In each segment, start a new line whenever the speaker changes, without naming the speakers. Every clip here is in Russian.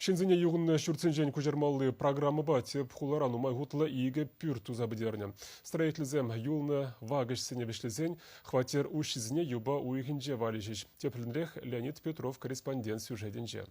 Шензене юғынны шүртсенжен көжермалы программы батеп, хуларану майғутлы иге пүр тузабыдерні. Строительзем юлны вагышсене бешлезен, хватер ушизіне юба уйгінже валежеш. Теплінрех Леонид Петров, корреспондент сюжетінже.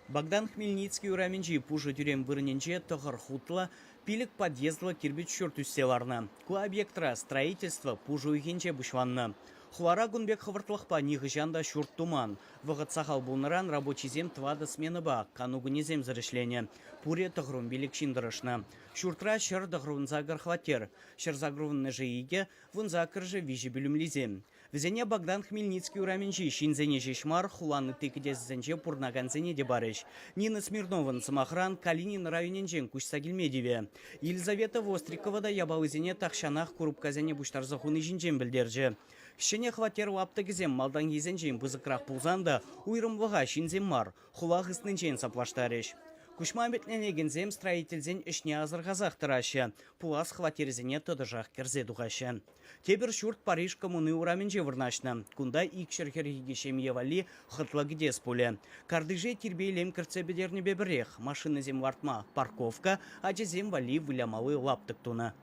Богдан Хмельницкий ураменжи пужы тюрем вырненже тұғыр хутла, пилік подъездла кирбит шүртүссе варна. Ку объектра строительства пужы уйгенже бушванна. Хулара гунбек хавыртлықпа нихыжанда шүрт туман. Вғыт сахал бұлныран рабочий зем твада смены ба, канугыне зем зарышление. Пуре тұғырын белік шиндырышна. Шүртра шыр дұғырын загар хватер. Шыр загрывынны жииге, вын закыр же вижи білімлізем. Візене Богдан Хмельницкий ураменжи шинзене жешмар хуланы текідезізенже пурнаганзене де барыш. Нина Смирновын самахран Калинин районенжен кушсагилмедеве. Елизавета Вострикова да ябалызене тақшанақ курупказене буштарзахуны жинжен білдерже. Шене хватер лаптагізем малдан езенжен бызықрақ пулзанда уйрымлыға шинзем мар, хула ғыснынжен саплаштарыш. Кушмаметленегензем строительзен ішне азырғазақ тұрашы, пулас хватерзене тұдыжақ керзе дұғашы. Тебір шүрт Париж коммуны ураменже вырнашна, кунда икшерхергешем евали хытлыгдес пуле. Кардыже тербейлем кірцебедерні бебірех, машины зем вартма парковка, ажезем вали вылямалы лаптык туна.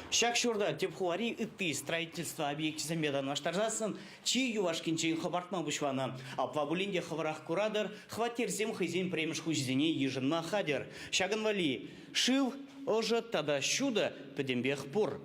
Шак шурда тепхуари итты строительство объектизем бедан ваштарзасын, чи ювашкинчейн хабартма бушвана. Апвабулинде хаварах курадыр, хватерзем хызем премеш хузине ежинна хадер. Шаган вали шив, ожа тада шуда педембех пур.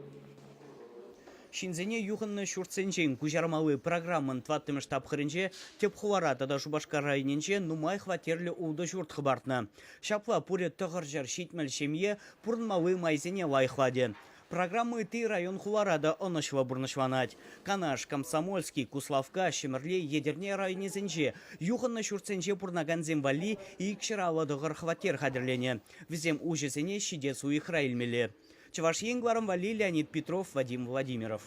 Шинзене юғынны шүртсенжен күжармалы программын тваттымыш тапқырынже тепхуара тада Шубашкар районенже нумай хватерлі уды жұрт хыбартны. Шапла пуре тұғыр жар шитмел шемье пурнмалы майзене лайхладе. Программы ты район хуларада онышва бурнышванать. Канаш, Комсомольский, Куславка, Шемерле, Едерне районезенже, юғынны шүртсенже пурнаганзем вали и кширала дұғыр хватер хадерлене. Візем ужесене шидец уих райлмеле. Чаваш енгварым вали Леонид Петров, Вадим Владимиров.